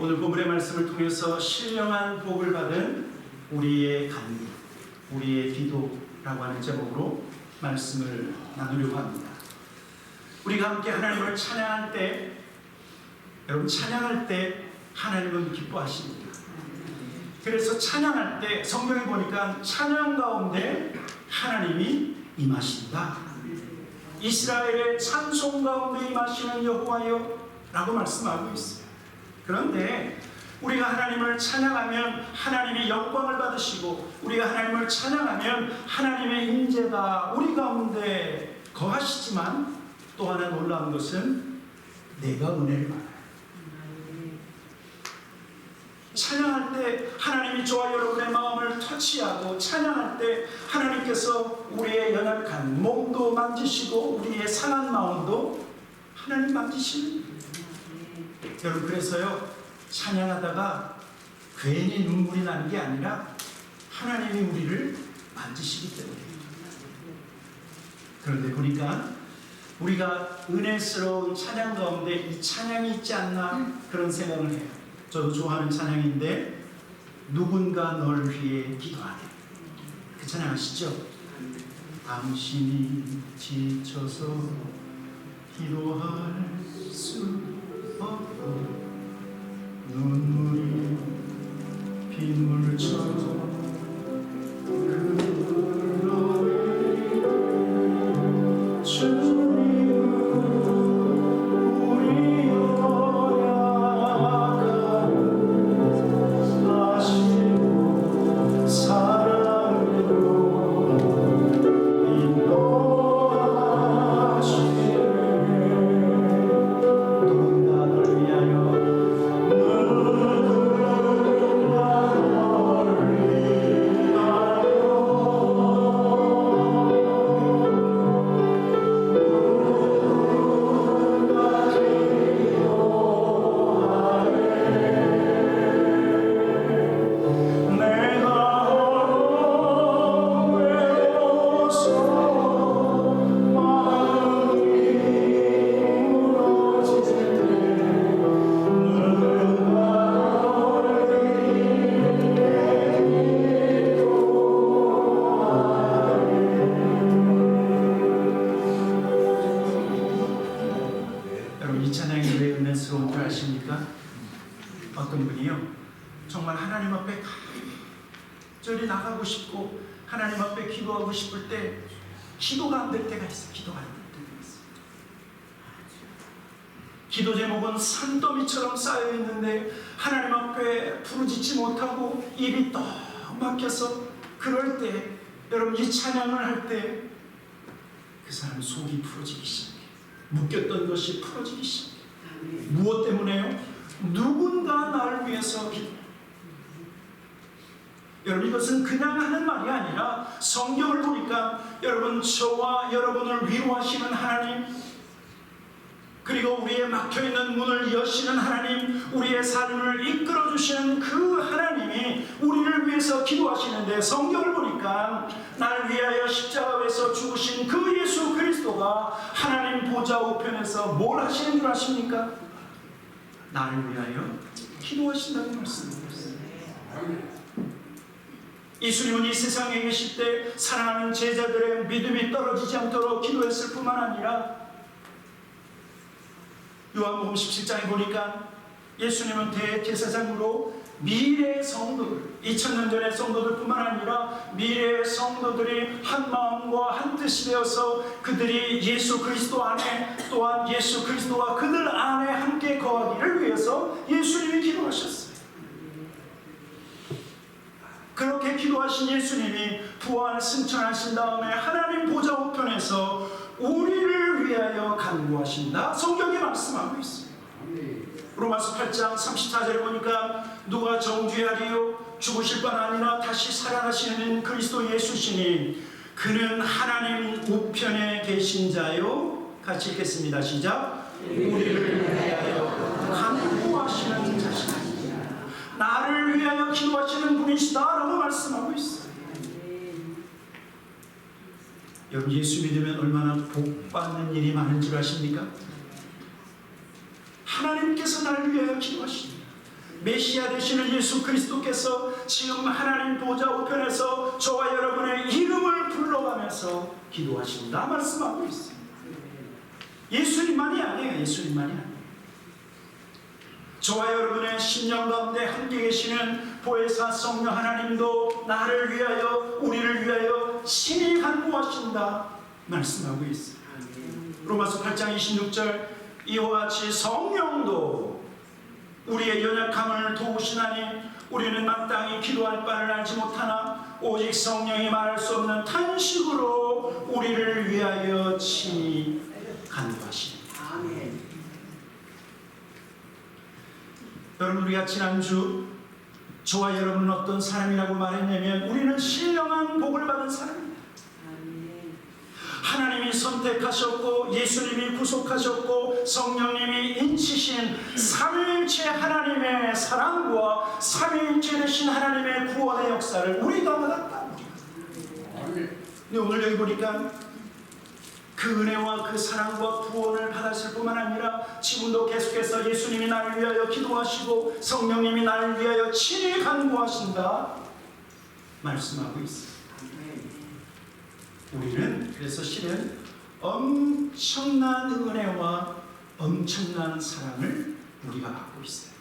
오늘 본문의 말씀을 통해서 신령한 복을 받은 우리의 간구, 우리의 기도라고 하는 제목으로 말씀을 나누려고 합니다. 우리가 함께 하나님을 찬양할 때, 여러분 찬양할 때 하나님은 기뻐하십니다. 그래서 찬양할 때 성경에 보니까 찬양 가운데 하나님이 임하신다. 이스라엘의 찬송 가운데 임하시는 여호와여 라고 말씀하고 있어요. 그런데 우리가 하나님을 찬양하면 하나님이 영광을 받으시고, 우리가 하나님을 찬양하면 하나님의 임재가 우리 가운데 거하시지만, 또 하나 놀라운 것은 내가 은혜를 받아요. 찬양할 때 하나님이 저와 여러분의 마음을 터치하고, 찬양할 때 하나님께서 우리의 연약한 몸도 만지시고 우리의 상한 마음도 하나님 만지시는 거예요. 여러분, 그래서요, 찬양하다가 괜히 눈물이 나는 게 아니라 하나님이 우리를 만지시기 때문입니다. 그런데 보니까 우리가 은혜스러운 찬양 가운데 이 찬양이 있지 않나 그런 생각을 해요. 저도 좋아하는 찬양인데, 누군가 널 위해 기도하네. 그 찬양 아시죠? 당신이 지쳐서 기도할 수 없고 눈물이 빗물처럼 흘러내리네. 이 찬양이 왜 은혜스러운 줄 아십니까? 어떤 분이요, 정말 하나님 앞에 저리 나가고 싶고 하나님 앞에 기도하고 싶을 때 기도가 안 될 때가 있어요. 기도가 안 될 때가 있어요. 기도 제목은 산더미처럼 쌓여 있는데 하나님 앞에 부르짖지 못하고 입이 떡 막혀서, 그럴 때 여러분 이 찬양을 할 때 그 사람 속이 풀어지기 시작해요. 묶였던 것이 풀어지기 시작해요. 무엇 때문에요? 누군가 나를 위해서 기도. 여러분, 이것은 그냥 하는 말이 아니라 성경을 보니까 여러분, 저와 여러분을 위로하시는 하나님, 그리고 우리의 막혀있는 문을 여시는 하나님, 우리의 삶을 이끌어주시는 그 하나님이 우리를 위해서 기도하시는데, 성경을 보니까 나를 위하여 십자가에서 죽으신 그 예수 그리스도가 하나님 보좌 우편에서 뭘 하시는 줄 아십니까? 나를 위하여 기도하신다고 말씀드렸어요. 예수님은 이 세상에 계실 때 사랑하는 제자들의 믿음이 떨어지지 않도록 기도했을 뿐만 아니라, 요한복음 17장에 보니까 예수님은 대제사장으로 미래의 성도들, 2000년 전의 성도들 뿐만 아니라 미래의 성도들이 한 마음과 한 뜻이 되어서 그들이 예수 그리스도 안에, 또한 예수 그리스도와 그들 안에 함께 거하기를 위해서 예수님이 기도하셨어요. 그렇게 기도하신 예수님이 부활 승천하신 다음에 하나님 보좌 우편에서 우리를 위하여 간구하신다, 성경이 말씀하고 있어요. 로마서 8장 34절에 보니까 누가 정죄하리요? 죽으실 바 아니라 다시 살아나시는 그리스도 예수시니 그는 하나님 우편에 계신 자요. 같이 읽겠습니다. 시작. 우리를 위하여 간구하시는 자시니라. 나를 위하여 기도하시는 분이시다라고 말씀하고 있어요. 여러분, 예수 믿으면 얼마나 복받는 일이 많은 줄 아십니까? 하나님께서 나를 위하여 기도하십니다. 메시아 되시는 예수 그리스도께서 지금 하나님 보좌 우편에서 저와 여러분의 이름을 불러가면서 기도하신다 말씀하고 있습니다. 예수님만이 아니에요. 예수님만이 아니에요. 저와 여러분의 심령 가운데 함께 계시는 보혜사 성령 하나님도 나를 위하여 우리를 위하여 친히 간구하신다 말씀하고 있습니다. 로마서 8장 26절 이와 같이 성령도 우리의 연약함을 도우시나니 우리는 마땅히 기도할 바를 알지 못하나 오직 성령이 말할 수 없는 탄식으로 우리를 위하여 친히 간구하시니라. 아멘. 여러분, 우리가 지난주 저와 여러분은 어떤 사람이라고 말했냐면 우리는 신령한 복을 받은 사람입니다. 하나님이 선택하셨고 예수님이 구속하셨고 성령님이 인치신 삼위일체 하나님의 사랑과 삼위일체 되신 하나님의 구원의 역사를 우리가 받았다. 근데 오늘 여기 보니까 그 은혜와 그 사랑과 구원을 받았을 뿐만 아니라 지금도 계속해서 예수님이 나를 위하여 기도하시고 성령님이 나를 위하여 친히 간구하신다 말씀하고 있습니다. 우리는 그래서 실은 엄청난 은혜와 엄청난 사랑을 우리가 받고 있어요.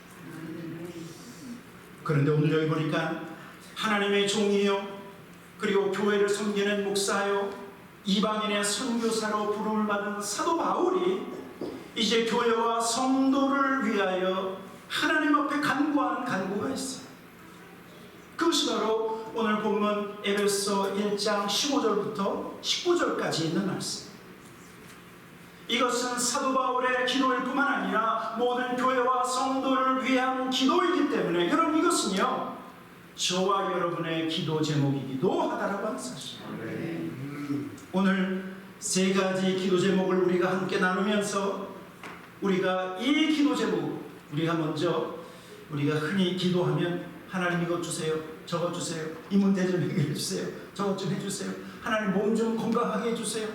그런데 오늘 여기 보니까 하나님의 종이요 그리고 교회를 섬기는 목사요 이방인의 선교사로 부름을 받은 사도 바울이 이제 교회와 성도를 위하여 하나님 앞에 간구하는 간구가 있어요. 그것이 바로 오늘 본문 에베소 1장 15절부터 19절까지 있는 말씀. 이것은 사도 바울의 기도일 뿐만 아니라 모든 교회와 성도를 위한 기도이기 때문에 여러분 이것은요 저와 여러분의 기도 제목이기도 하다라고 하는 사실. 오늘 세 가지 기도 제목을 우리가 함께 나누면서 우리가 이 기도 제목 우리가 먼저 우리가 흔히 기도하면 하나님 이것 주세요 저것 주세요 이 문제 좀 해결해 주세요 저것 좀 해주세요 하나님 몸 좀 건강하게 해주세요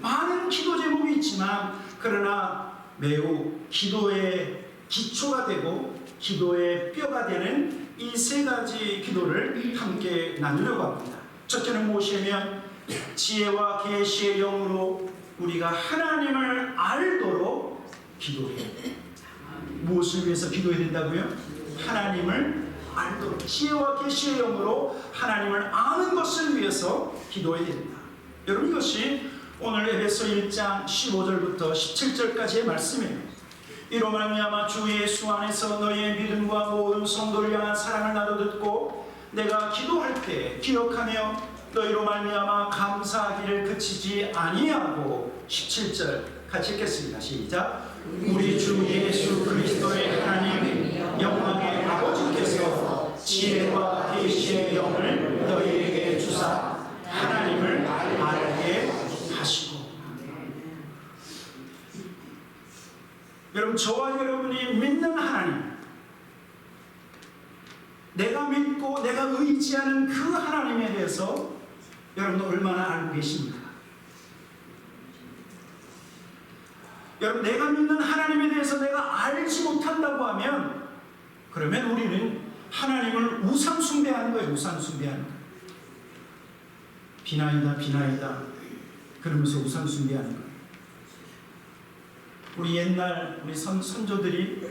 많은 기도 제목이 있지만 그러나 매우 기도의 기초가 되고 기도의 뼈가 되는 이 세 가지 기도를 함께 나누려고 합니다. 첫째는 무엇이냐면 지혜와 계시의 영으로 우리가 하나님을 알도록 기도해야 돼요. 무엇을 위해서 기도해야 된다고요? 하나님을 알도록 지혜와 계시의 영으로 하나님을 아는 것을 위해서 기도해야 됩니다. 여러분 이것이 오늘 에베소 1장 15절부터 17절까지의 말씀이에요. 이로 말미암아 주 예수 안에서 너희의 믿음과 모든 성도를 향한 사랑을 나도 듣고 내가 기도할 때 기억하며 너희로 말미암아 감사하기를 그치지 아니하고 17절 같이 읽겠습니다. 시작. 우리 주 예수 그리스도의 하나님 영광의 아버지께서 지혜와 계시의 영을 너희에게 주사 하나님을 알게 하시고. 여러분 저와 여러분이 믿는 하나님 내가 믿고 내가 의지하는 그 하나님에 대해서 여러분 얼마나 알고 계십니까? 여러분 내가 믿는 하나님에 대해서 내가 알지 못한다고 하면 그러면 우리는 하나님을 우상 숭배하는 거예요. 우상 숭배하는 거예요. 비나이다 비나이다 그러면서 우상 숭배하는 거예요. 우리 옛날 우리 선조들이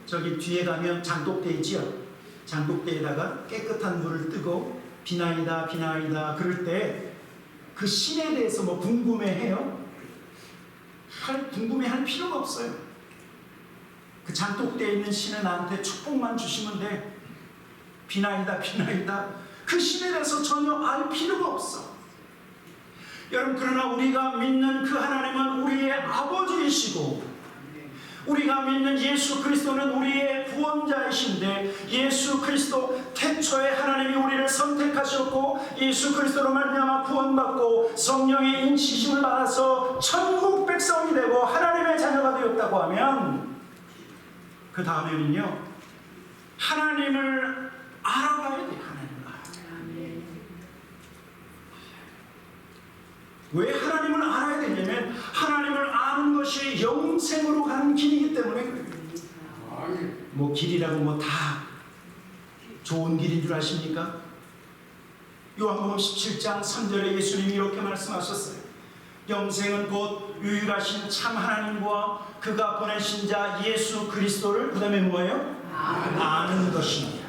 저기 뒤에 가면 장독대 있지요. 장독대에다가 깨끗한 물을 뜨고 비나이다 비나이다 그럴 때 그 신에 대해서 뭐 궁금해해요? 궁금해할 필요가 없어요. 그 장독대에 있는 신은 나한테 축복만 주시면 돼. 비나이다 비나이다 그 신에 대해서 전혀 알 필요가 없어. 여러분 그러나 우리가 믿는 그 하나님은 우리의 아버지이시고 우리가 믿는 예수 그리스도는 우리의 구원자이신데 예수 그리스도 태초에 하나님이 우리를 선택하셨고 예수 그리스도로 말미암아 구원받고 성령의 인치심을 받아서 천국 백성이 되고 하나님의 자녀가 되었다고 하면 그 다음에는요 하나님을 알아가야 돼요. 하나님을 알아가야. 왜 하나님을 알아야 되냐면 하나님을 아는 것이 영생으로 가는 길이기 때문에 그래요. 뭐 길이라고 뭐 다 좋은 길인 줄 아십니까? 요한복음 17장 3절에 예수님이 이렇게 말씀하셨어요. 영생은 곧 유일하신 참 하나님과 그가 보내신 자 예수 그리스도를 그 다음에 뭐예요? 아는 것입니다.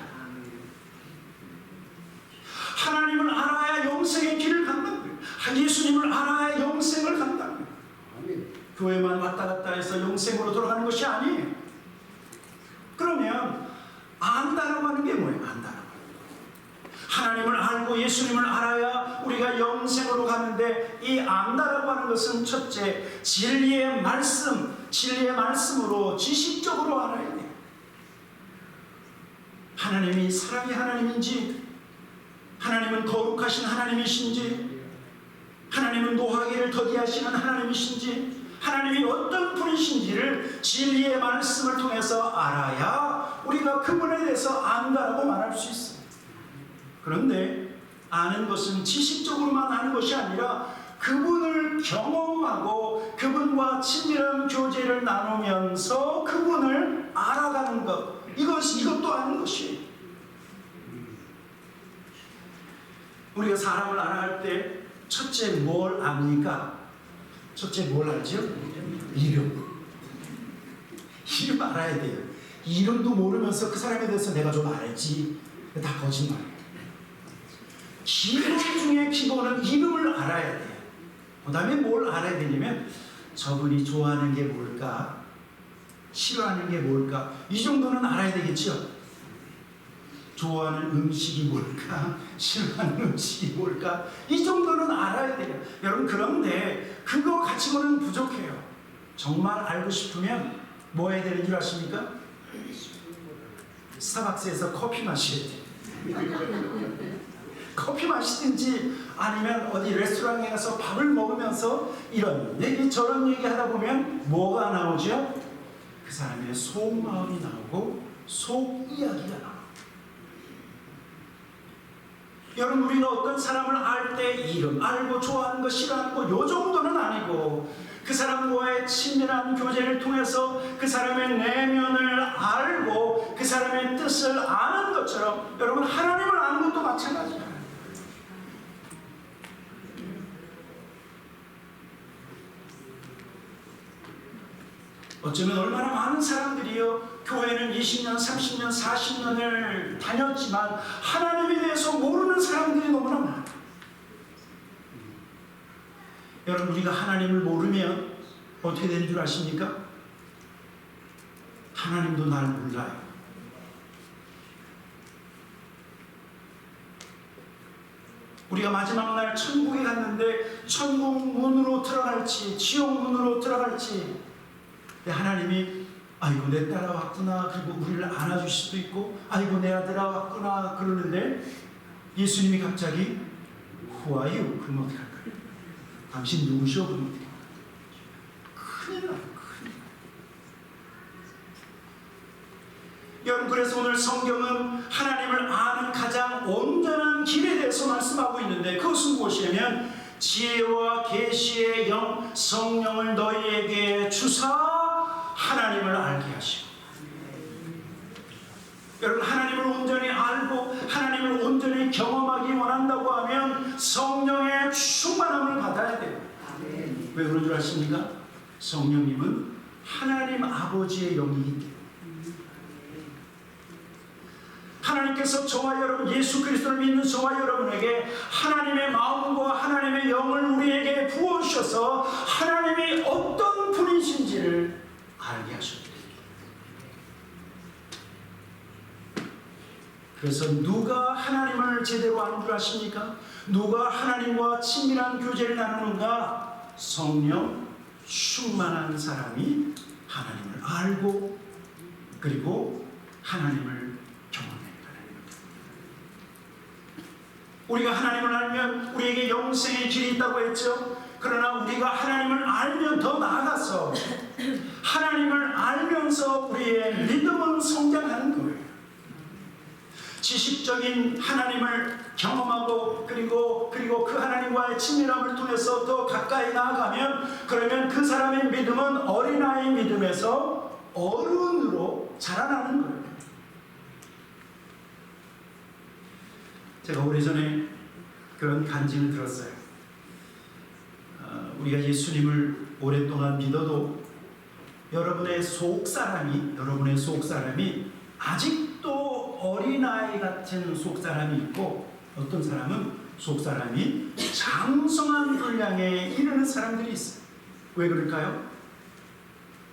하나님을 알아야 영생의 길을 간다는 거예요. 예수님을 알아야 영생을 간다는 거예요. 교회만 왔다 갔다 해서 영생으로 돌아가는 것이 아니에요. 그러면 안다라고 하는 게 뭐예요? 안다라고. 하나님을 알고 예수님을 알아야 우리가 영생으로 가는데, 이 안다라고 하는 것은 첫째, 진리의 말씀으로 지식적으로 알아야 돼요. 하나님이 사랑의 하나님인지, 하나님은 거룩하신 하나님이신지, 하나님은 노하기를 더디하시는 하나님이신지, 하나님이 어떤 분이신지를 진리의 말씀을 통해서 알아야 우리가 그분에 대해서 안다라고 말할 수 있어요. 그런데 아는 것은 지식적으로만 아는 것이 아니라 그분을 경험하고 그분과 친밀한 교제를 나누면서 그분을 알아가는 것, 이것도 아는 것이에요. 우리가 사람을 알아갈 때 첫째 뭘 압니까? 첫째 뭘 알죠? 이름 알아야 돼요. 이름도 모르면서 그 사람에 대해서 내가 좀 알지, 다 거짓말이에요. 기본 중에 기본은 이름을 알아야 돼요. 그 다음에 뭘 알아야 되냐면, 저분이 좋아하는 게 뭘까, 싫어하는 게 뭘까, 이 정도는 알아야 되겠죠. 좋아하는 음식이 뭘까, 싫어하는 음식이 뭘까, 이 정도는 알아야 돼요. 여러분, 그런데 그거 가지고는 부족해요. 정말 알고 싶으면 뭐 해야 되는 줄 아십니까? 스타벅스에서 커피 마셔야 돼요. 커피 마시든지 아니면 어디 레스토랑에 가서 밥을 먹으면서 이런 얘기 저런 얘기 하다 보면 뭐가 나오죠? 그 사람의 속마음이 나오고 속 이야기가 나와요. 여러분, 우리가 어떤 사람을 알 때 이름 알고 좋아하는 거 싫어하는 거 요 정도는 아니고, 그 사람과의 친밀한 교제를 통해서 그 사람의 내면을 알고 그 사람의 뜻을 아는 것처럼, 여러분, 하나님을 아는 것도 마찬가지예요. 어쩌면 얼마나 많은 사람들이요, 교회는 20년, 30년, 40년을 다녔지만 하나님에 대해서 모르는 사람들이 너무나 많아요. 여러분, 우리가 하나님을 모르면 어떻게 되는 줄 아십니까? 하나님도 날 몰라요. 우리가 마지막 날 천국에 갔는데 천국 문으로 들어갈지 지옥 문으로 들어갈지, 하나님이 아이고 내 딸아 왔구나, 그리고 우리를 안아줄 수도 있고, 아이고 내 아들아 왔구나 그러는데, 예수님이 갑자기 Who are you? 그러면 어떡할 거예요? 당신 누구시오? 그러면 어떡할 거예요? 큰일 나요, 큰일 나요. 여러분, 그래서 오늘 성경은 하나님을 아는 가장 온전한 길에 대해서 말씀하고 있는데, 그것은 무엇이냐면 지혜와 계시의 영 성령을 너희에게 주사 하나님을 알게 하시고, 여러분, 하나님을 온전히 알고 하나님을 온전히 경험하기 원한다고 하면 성령의 충만함을 받아야 돼요. 왜 그런 줄 아십니까? 성령님은 하나님 아버지의 영이기 때문에. 하나님께서 저와 여러분, 예수 그리스도를 믿는 저와 여러분에게 하나님의 마음과 하나님의 영을 우리에게 부어주셔서 하나님이 어떤 분이신지를 알게 하셨습니다. 그래서 누가 하나님을 제대로 아는 줄 아십니까? 누가 하나님과 친밀한 교제를 나누는가? 성령 충만한 사람이 하나님을 알고 그리고 하나님을 경험해요. 우리가 하나님을 알면 우리에게 영생의 길이 있다고 했죠. 그러나 우리가 하나님을 알면 더 나아가서 하나님을 알면서 우리의 믿음은 성장하는 거예요. 지식적인 하나님을 경험하고 그리고 그 하나님과의 친밀함을 통해서 더 가까이 나아가면, 그러면 그 사람의 믿음은 어린아이 믿음에서 어른으로 자라나는 거예요. 제가 오래전에 그런 간증을 들었어요. 우리가 예수님을 오랫동안 믿어도 여러분의 속 사람이 아직도 어린아이 같은 속 사람이 있고, 어떤 사람은 속 사람이 장성한 분량에 이르는 사람들이 있어요. 왜 그럴까요?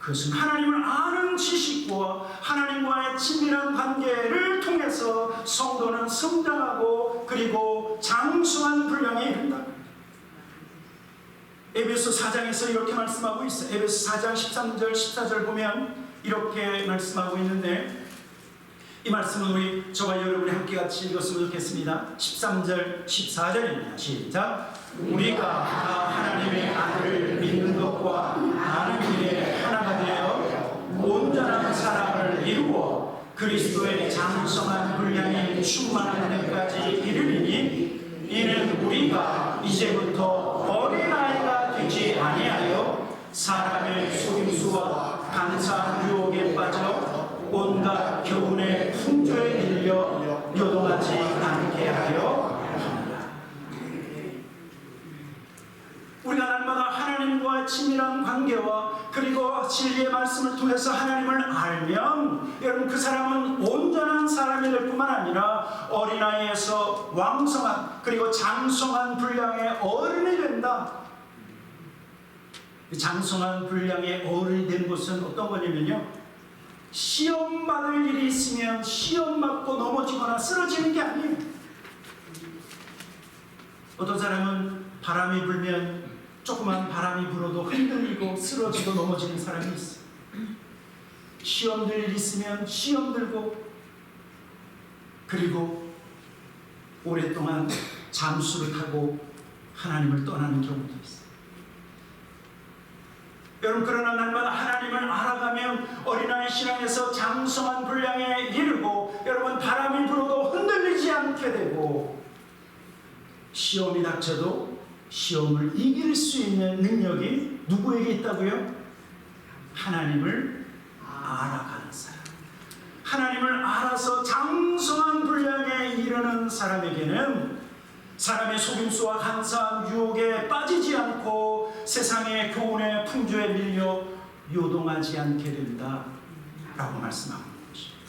그것은 하나님을 아는 지식과 하나님과의 친밀한 관계를 통해서 성도는 성장하고 그리고 장성한 분량에 이른다. 에베소 4장에서 이렇게 말씀하고 있어요. 에베소 4장 13절 14절 보면 이렇게 말씀하고 있는데, 이 말씀은 우리 저와 여러분이 함께 같이 읽었으면 좋겠습니다. 13절 14절입니다. 시작. 우리가 하나님의 아들을 믿는 것과 아는 일에 하나가 되어 온전한 사람을 이루어 그리스도의 장성한 분량에 충만한 데까지 이르리니, 이는 우리가 이제부터 어린아이가 되지 아니하여 사람의 속임수와 간사한 유혹에 빠져 온갖 교훈의 풍조에 밀려 요동하지 않게 하려 합니다. 우리가 날마다 하나님과 친밀한 관계와 그리고 진리의 말씀을 통해서 하나님을 알면, 여러분, 그 사람은 온전한 사람이 될 뿐만 아니라 어린아이에서 왕성한 그리고 장성한 분량의 어른이 된다. 장성한 분량의 어른이 되는 것은 어떤 거냐면요, 시험 받을 일이 있으면 시험 받고 넘어지거나 쓰러지는 게 아니에요. 어떤 사람은 바람이 불면 조그만 바람이 불어도 흔들리고 쓰러지고 넘어지는 사람이 있어요. 시험 들 일이 있으면 시험 들고 그리고 오랫동안 잠수를 타고 하나님을 떠나는 경우도 있어요. 여러분, 그러나 날마다 하나님을 알아가면 어린아이 신앙에서 장성한 분량에 이르고, 여러분, 바람이 불어도 흔들리지 않게 되고, 시험이 닥쳐도 시험을 이길 수 있는 능력이 누구에게 있다고요? 하나님을 알아가는 사람. 하나님을 알아서 장성한 분량에 이르는 사람에게는 사람의 속임수와 간사한 유혹에 빠지지 않고 세상의 교훈의 풍조에 밀려 요동하지 않게 된다 라고 말씀하고 있는 것입니다.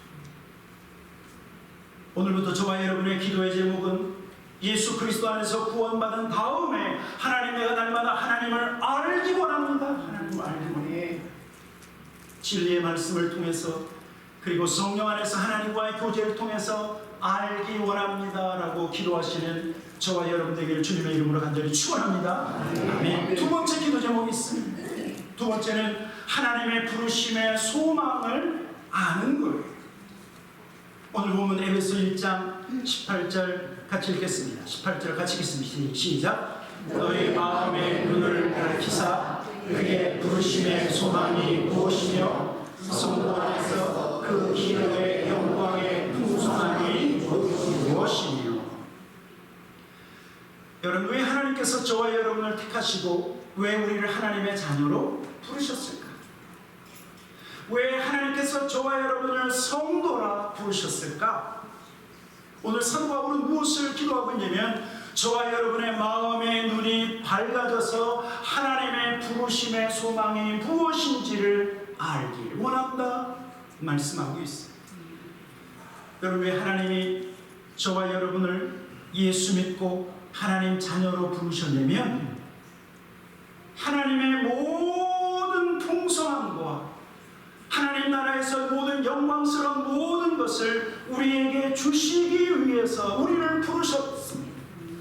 오늘부터 저와 여러분의 기도의 제목은 예수 그리스도 안에서 구원받은 다음에 하나님, 내가 날마다 하나님을 알기 원합니다. 하나님을 알기 원해. 진리의 말씀을 통해서 그리고 성령 안에서 하나님과의 교제를 통해서 알기 원합니다 라고 기도하시는 저와 여러분들에게 주님의 이름으로 간절히 축원합니다. 아멘. 두 번째 기도 제목이 있습니다. 두 번째는 하나님의 부르심의 소망을 아는 거예요. 오늘 보면 에베소 1장 18절 같이 읽겠습니다. 18절 같이 읽겠습니다. 시작. 너희 마음의 눈을 밝히사 그의 부르심의 소망이 무엇이며 성도 안에서 그 기름의 영광의 풍성함이 무엇이며. 여러분, 왜 하나님께서 저와 여러분을 택하시고 왜 우리를 하나님의 자녀로 부르셨을까? 왜 하나님께서 저와 여러분을 성도라 부르셨을까? 오늘 사도 바울은 무엇을 기도하고 있냐면, 저와 여러분의 마음의 눈이 밝아져서 하나님의 부르심의 소망이 무엇인지를 알길 원한다 말씀하고 있습니다. 여러분, 왜 하나님이 저와 여러분을 예수 믿고 하나님 자녀로 부르셨냐면, 하나님의 모든 풍성함과 하나님 나라에서 모든 영광스러운 모든 것을 우리에게 주시기 위해서 우리를 부르셨습니다.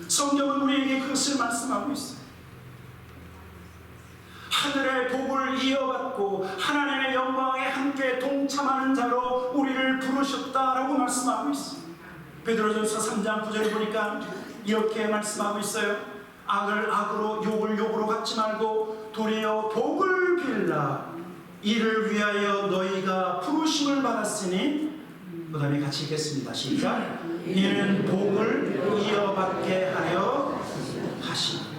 성경은 우리에게 그것을 말씀하고 있습니다. 하늘의 복을 이어받고 하나님의 영광에 함께 동참하는 자로 우리를 부르셨다라고 말씀하고 있습니다. 베드로전서 3장 9절에 보니까 이렇게 말씀하고 있어요. 악을 악으로 욕을 욕으로 갚지 말고 도리어 복을 빌라. 이를 위하여 너희가 부르심을 받았으니, 그 다음에 같이 읽겠습니다. 시작. 이는 복을 이어받게 하려 하시니라.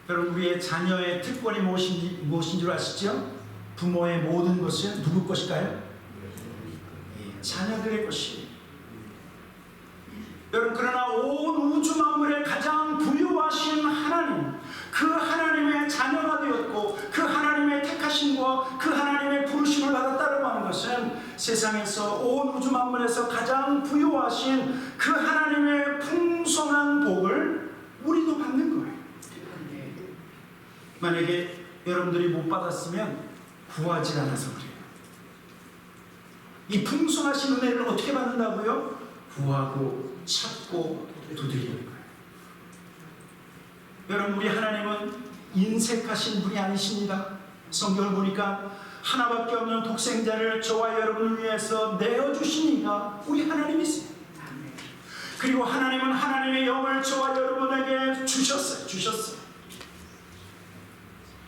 여러분, 우리의 자녀의 특권이 무엇인 줄 아시죠? 부모의 모든 것은 누구 것일까요? 자녀들의 것이. 여러분, 그러나 온 우주 만물의 가장 부유하신 하나님, 그 하나님의 자녀가 되었고 그 하나님의 택하심과 그 하나님의 부르심을 받았다고 하는 것은 세상에서 온 우주 만물에서 가장 부유하신 그 하나님의 풍성한 복을 우리도 받는 거예요. 만약에 여러분들이 못 받았으면 구하지 않아서 그래요. 이 풍성하신 은혜를 어떻게 받는다고요? 구하고 찾고 두드리는 거예요. 여러분, 우리 하나님은 인색하신 분이 아니십니다. 성경을 보니까 하나밖에 없는 독생자를 저와 여러분을 위해서 내어주신 이가 우리 하나님이세요. 그리고 하나님은 하나님의 영을 저와 여러분에게 주셨어요.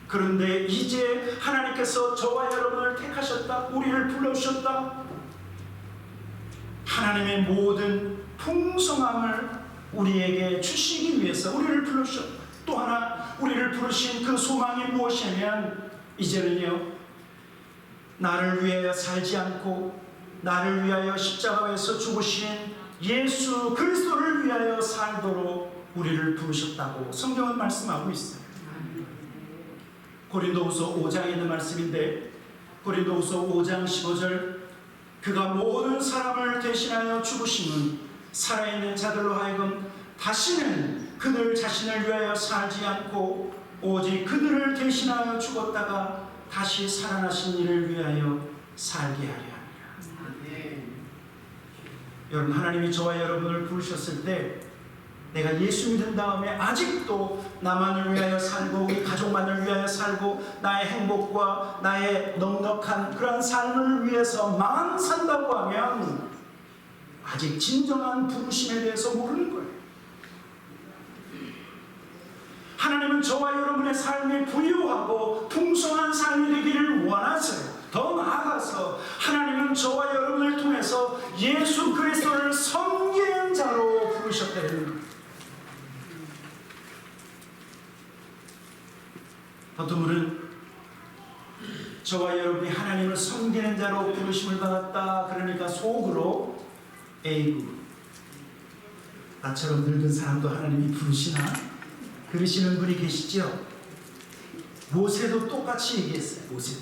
그런데 이제 하나님께서 저와 여러분을 택하셨다, 우리를 불러주셨다. 하나님의 모든 풍성함을 우리에게 주시기 위해서 우리를 불러주셨다. 또 하나 우리를 부르신 그 소망이 무엇이냐면, 이제는요, 나를 위하여 살지 않고 나를 위하여 십자가에서 죽으신 예수 그리스도를 위하여 살도록 우리를 부르셨다고 성경은 말씀하고 있어요. 고린도후서 5장에 있는 말씀인데, 고린도후서 5장 15절, 그가 모든 사람을 대신하여 죽으심은 살아있는 자들로 하여금 다시는 그들 자신을 위하여 살지 않고 오직 그들을 대신하여 죽었다가 다시 살아나신 이를 위하여 살게 하려 합니다. 여러분, 하나님이 저와 여러분을 부르셨을 때 내가 예수 믿은 다음에 아직도 나만을 위하여 살고 우리 가족만을 위하여 살고 나의 행복과 나의 넉넉한 그런 삶을 위해서만 산다고 하면 아직 진정한 부르심에 대해서 모르는 거예요. 하나님은 저와 여러분의 삶이 부유하고 풍성한 삶이 되기를 원하세요. 더 나아가서 하나님은 저와 여러분을 통해서 예수 그리스도를 섬기는 자로 부르셨다는 거예요. 어떤 분은 저와 여러분이 하나님을 섬기는 자로 부르심을 받았다, 그러니까 속으로 에이구, 나처럼 늙은 사람도 하나님이 부르시나? 그러시는 분이 계시죠? 모세도 똑같이 얘기했어요. 모세도.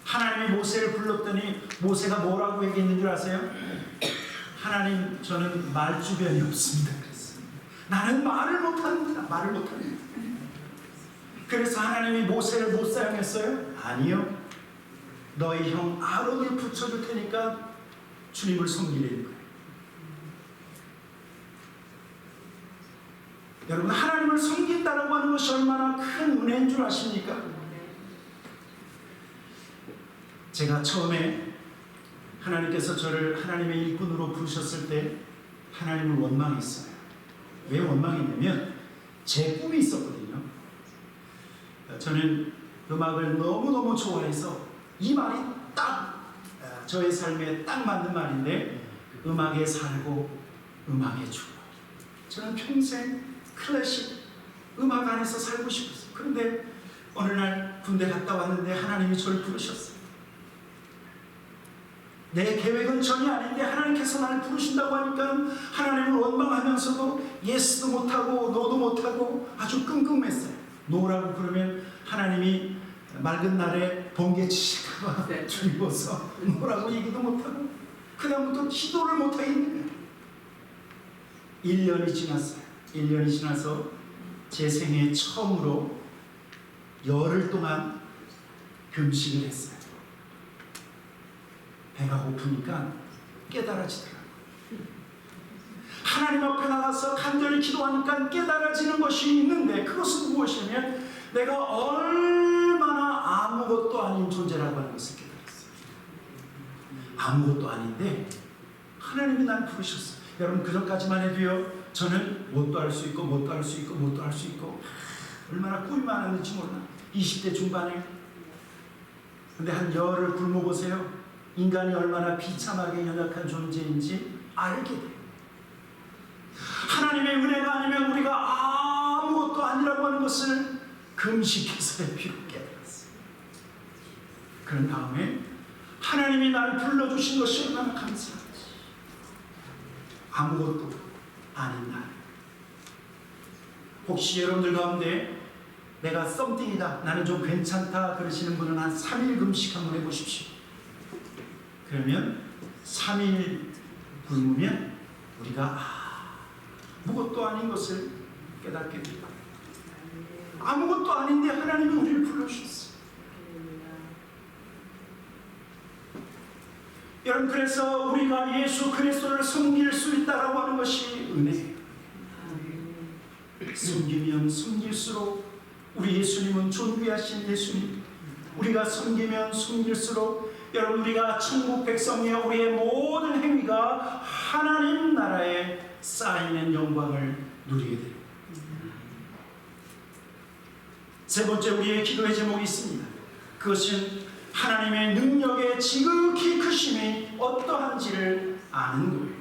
하나님이 모세를 불렀더니 모세가 뭐라고 얘기했는 줄 아세요? 하나님, 저는 말주변이 없습니다. 그랬어요. 나는 말을 못합니다. 말을 못합니다. 그래서 하나님이 모세를 못 사용했어요? 아니요. 너희 형 아론을 붙여줄 테니까 주님을 섬기는 거예요. 여러분, 하나님을 섬긴다라고 하는 것이 얼마나 큰 은혜인 줄 아십니까? 제가 처음에 하나님께서 저를 하나님의 일꾼으로 부르셨을 때 하나님을 원망했어요. 왜 원망했냐면 제 꿈이 있었거든요. 저는 음악을 너무너무 좋아해서 이 말이 딱 저의 삶에 딱 맞는 말인데, 음악에 살고 음악에 죽어. 저는 평생 클래식 음악 안에서 살고 싶었어요. 그런데 어느 날 군대 갔다 왔는데 하나님이 저를 부르셨어요. 내 계획은 전혀 아닌데 하나님께서 나를 부르신다고 하니까 하나님을 원망하면서도 예스도 못하고 노도 못하고 아주 끙끙맸어요. 노라고 그러면 하나님이 맑은 날에 번개 치실까봐 두려워서 노라고 얘기도 못하고 그다음부터 기도를 못하겠는 거예요. 1년이 지났어요. 1년이 지나서 제 생애 처음으로 열흘 동안 금식을 했어요. 배가 고프니까 깨달아지더라고요. 하나님 앞에 나가서 간절히 기도하니까 깨달아지는 것이 있는데, 그것은 무엇이냐면 내가 얼마나 아무것도 아닌 존재라고 하는 것을 깨달았어요. 아무것도 아닌데 하나님이 날 부르셨어요. 여러분, 그전까지만 해도요, 저는 뭣도 할 수 있고 뭣도 할 수 있고 뭣도 할 수 있고 얼마나 꿈이 많았는지 몰라. 20대 중반에. 근데 한 열흘 굶어보세요. 인간이 얼마나 비참하게 연약한 존재인지 알게 돼요. 하나님의 은혜가 아니면 우리가 아무것도 아니라고 하는 것을 금식해서의 비로 깨달았어요. 그런 다음에 하나님이 나를 불러주신 것이 얼마나 감사한지. 아무것도 아닌 날. 혹시 여러분들 가운데 내가 썸띵이다, 나는 좀 괜찮다 그러시는 분은 한 3일 금식 한번 해보십시오. 그러면 3일 굶으면 우리가 아무것도 아닌 것을 깨닫게 됩니다. 아무것도 아닌데 하나님이 우리를 불러주셨어요. 여러분, 그래서 우리가 예수 그리스도를 섬길 수 있다라고 하는 것이 은혜예요. 섬기면 섬길수록 우리 예수님은 존귀하신 예수님, 우리가 섬기면 섬길수록 여러분, 우리가 천국 백성이여 우리의 모든 행위가 하나님 나라에 쌓이는 영광을 누리게 됩니다. 세 번째, 우리의 기도의 제목이 있습니다. 그것은 하나님의 능력의 지극히 크심이 어떠한지를 아는 거예요.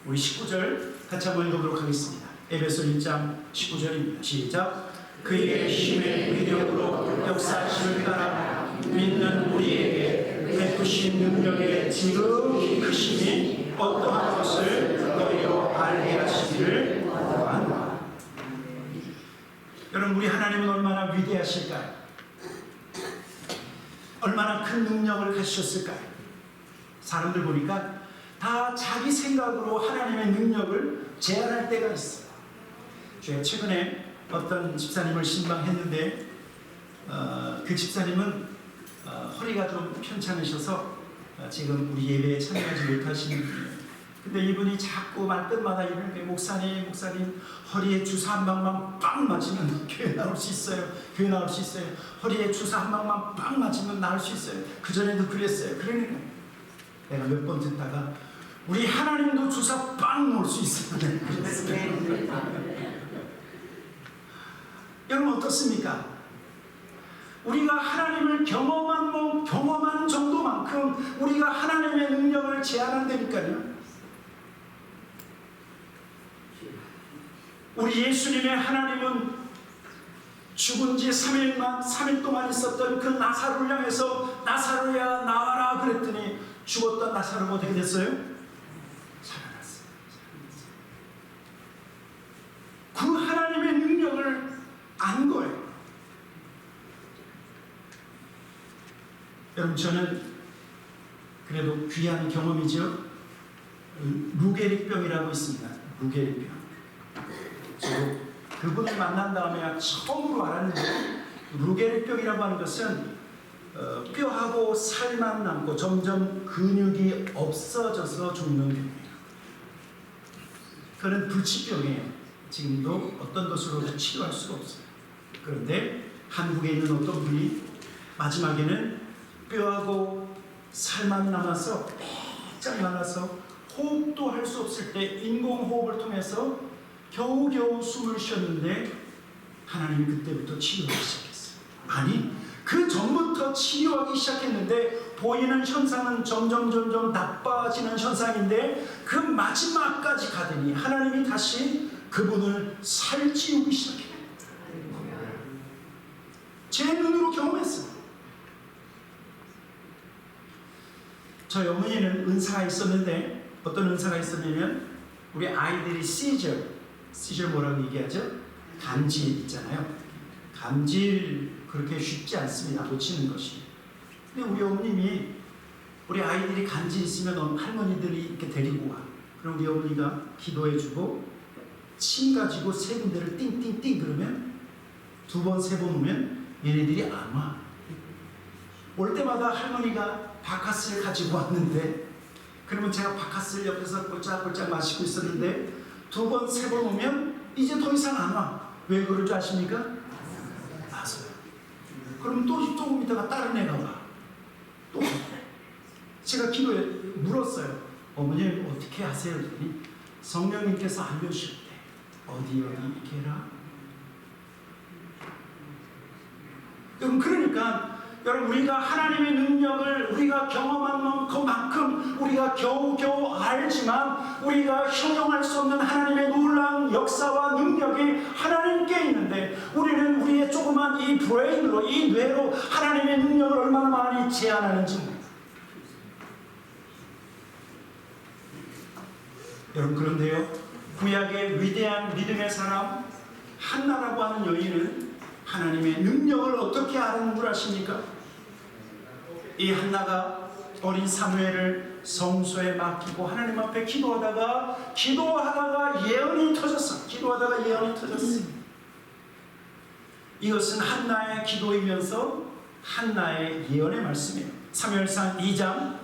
우리 19절 같이 한번 읽어보도록 하겠습니다. 에베소 1장 19절입니다. 시작. 그의 힘의 위력으로 역사하심을 따라 믿는 우리에게 베푸신 능력의 지극히 크심이 어떠한 것을 너희로 알게 하시기를 원하노라. 여러분, 우리 하나님은 얼마나 위대하실까요? 얼마나 큰 능력을 가지셨을까요? 사람들 보니까 다 자기 생각으로 하나님의 능력을 제한할 때가 있어요. 제가 최근에 어떤 집사님을 신방했는데 그 집사님은 허리가 좀 편찮으셔서 지금 우리 예배에 참여하지 못하시는 분이에요. 근데 이분이 자꾸 말끝마다 이러는데 목사님 허리에 주사 한 방만 빵 맞으면 교회 나올 수 있어요. 교회 나올 수 있어요. 허리에 주사 한 방만 빵 맞으면 나올 수 있어요. 그전에도 그랬어요. 그러니까 내가 몇 번 듣다가 우리 하나님도 주사 빵 놓을 수 있어요. 여러분, 어떻습니까? 우리가 하나님을 경험한 정도만큼 우리가 하나님의 능력을 제한한다니까요. 우리 예수님의 하나님은 죽은 지 3일 동안 있었던 그 나사로를 향해서 나사로야 나와라 그랬더니 죽었던 나사로가 어떻게 됐어요? 살아났어요. 그 하나님의 능력을 안 거예요. 여러분, 저는 그래도 귀한 경험이죠. 루게릭병이라고 있습니다. 루게릭병. 저도 그분을 만난 다음에 처음으로 알았는데, 루게릭병이라고 하는 것은 뼈하고 살만 남고 점점 근육이 없어져서 죽는 병이에요. 그는 불치병이에요. 지금도 어떤 것으로도 치료할 수가 없어요. 그런데 한국에 있는 어떤 분이 마지막에는 뼈하고 살만 남아서 쫙 말라서 호흡도 할 수 없을 때 인공호흡을 통해서 겨우겨우 숨을 쉬었는데 하나님이 그때부터 치료하기 시작했어요. 아니, 그 전부터 치료하기 시작했는데 보이는 현상은 점점 나빠지는 현상인데 그 마지막까지 가더니 하나님이 다시 그분을 살찌우기 시작해요. 제 눈으로 경험했어요. 저희 어머니는 은사가 있었는데, 어떤 은사가 있었냐면 우리 아이들이 시절 뭐라고 얘기하죠? 감질 있잖아요. 감질 그렇게 쉽지 않습니다. 고치는 것이. 근데 우리 어머님이 우리 아이들이 감질 있으면 할머니들이 이렇게 데리고 와. 그럼 우리 어머니가 기도해주고 침 가지고 세 군데를 띵띵띵 그러면 2번 3번 오면 얘네들이 안 와. 올 때마다 할머니가 바카스를 가지고 왔는데, 그러면 제가 바카스를 옆에서 꼴짝꼴짝 마시고 있었는데 2번 3번 오면 이제 더 이상 안 와. 왜 그럴 줄 아십니까? 나서요. 그럼 또 조금 있다가 다른 애가 와. 또 제가 기도에 물었어요. 어머님 어떻게 하세요? 그랬더니 성령님께서 알려주실 때 어디 이렇게 해라. 그러니까 여러분, 우리가 하나님의 능력을 우리가 경험한 그만큼 우리가 겨우겨우 알지만 우리가 형용할 수 없는 하나님의 놀라운 역사와 능력이 하나님께 있는데, 우리는 우리의 조그만 이 브레인으로, 이 뇌로 하나님의 능력을 얼마나 많이 제안하는지 모릅니다. 여러분, 그런데요, 구약의 위대한 믿음의 사람 한나라고 하는 여인은 하나님의 능력을 어떻게 아는 줄 아십니까? 이 한나가 어린 사무엘을 성소에 맡기고 하나님 앞에 기도하다가 예언이 터졌어. 이것은 한나의 기도이면서 한나의 예언의 말씀이에요. 사무엘상 2장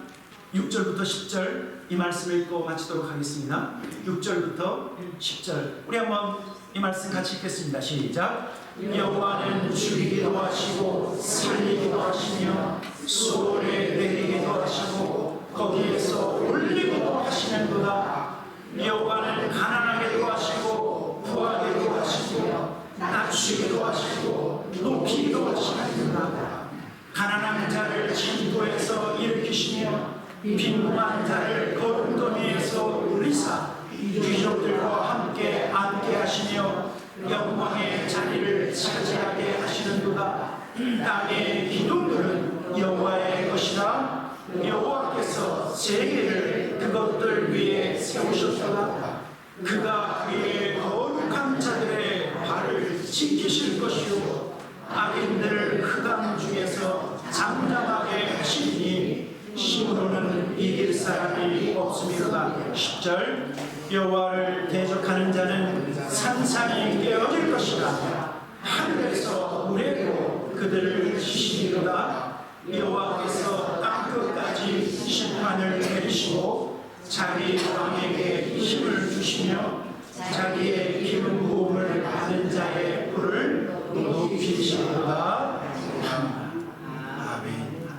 6절부터 10절 이 말씀을 읽고 마치도록 하겠습니다. 6절부터 10절 우리 한번 이 말씀 같이 읽겠습니다. 시작. 여호와는 죽이기도 하시고 살리기도 하시며 소원에 내리기도 하시고 거기에서 올리기도 하시는도다. 여호와는 가난하게도 하시고 부하게도 하시고 낮추기도 하시고 높이기도 하시는도다. 가난한 자를 진도에서 일으키시며 빈궁한 자를 거름더미에서 울리사 귀족들과 함께 앉게 하시며 영광의 자리를 차지하게 하시는도다. 땅의 기둥들은 여호와의 것이라. 여호와께서 세계를 그것들 위에 세우셨도다. 그가 그의 거룩한 자들의 발을 지키실 것이요 악인들을 흑암 중에서 잠잠하게 하시니 힘으로는 이길 사람이 없음이로다. 10절 여호와를 대적하는 자는 산산이 깨어질 것이라. 하늘에서 우레로 그들을 치시리로다. 여호와께서 땅끝까지 심판을 내리시고 자기 왕에게 힘을 주시며 자기의 기름 부음을 받은 자의 뿔을 높이시리로다. 아멘.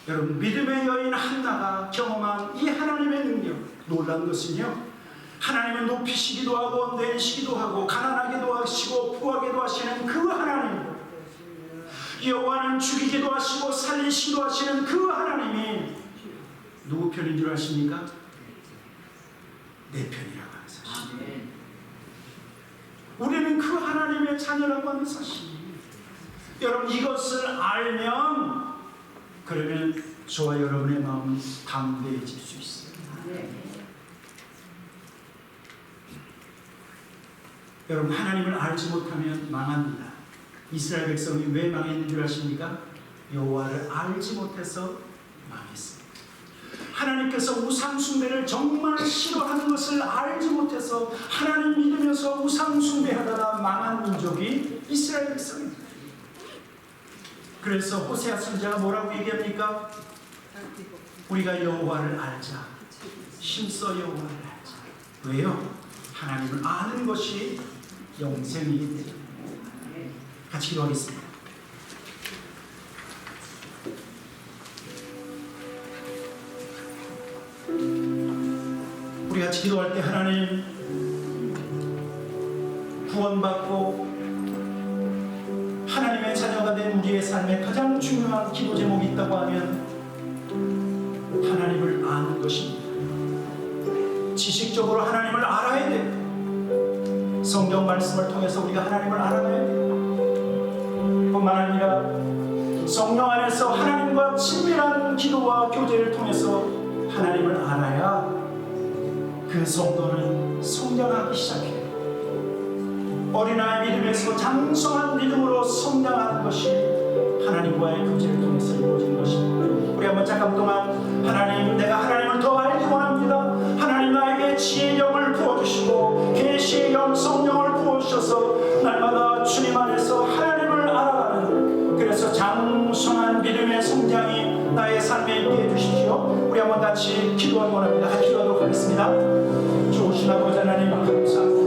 여러분, 믿음의 여인 한나가 경험한 이 하나님의 능력, 놀란 것은요, 하나님은 높이시기도 하고 내리시기도 하고 가난하게도 하시고 부하게도 하시는 그 하나님, 여호와는 죽이기도 하시고 살리시기도 하시는 그 하나님이 누구 편인 줄 아십니까? 내 편이라고 하는 사실. 우리는 그 하나님의 자녀라고 하는 사실. 여러분, 이것을 알면 그러면 저와 여러분의 마음은 담대해질 수 있어요. 여러분, 하나님을 알지 못하면 망합니다. 이스라엘 백성이 왜 망했는 줄 아십니까? 여호와를 알지 못해서 망했습니다. 하나님께서 우상 숭배를 정말 싫어하는 것을 알지 못해서 하나님 믿으면서 우상 숭배하다가 망한 민족이 이스라엘 백성입니다. 그래서 호세아 선지자가 뭐라고 얘기합니까? 우리가 여호와를 알자. 힘써 여호와를 알자. 왜요? 하나님을 아는 것이 영생이기 때문에. 같이 기도하겠습니다. 우리 같이 기도할 때 하나님, 구원받고 하나님의 자녀가 된 우리의 삶에 가장 중요한 기도 제목이 있다고 하면 하나님을 아는 것입니다. 지식적으로 하나님을 알아야 돼. 성경 말씀을 통해서 우리가 하나님을 알아가야 돼. 뿐만 아니라 성령 안에서 하나님과 친밀한 기도와 교제를 통해서 하나님을 알아야 그 성도는 성장하기 시작해요. 어린아이 믿음에서 장성한 믿음으로 성장하는 것이 하나님과의 교제를 통해서 이루어진 것입니다. 우리 한번 잠깐 동안 하나님, 내가 하나님을 더 알기 원합니다. 하나님 나에게 지혜의 영을 부어주시고 계시의 영 성령을 부어주셔서 날마다 주님 안에서 하나님을 알아가는, 그래서 장성한 믿음의 성장이 나의 삶에 있게 해주십시오. 우리 한번 같이 기도하기 원합니다. 같이 기도하도록 하겠습니다. 좋으신 아버지 하나님 감사합니다.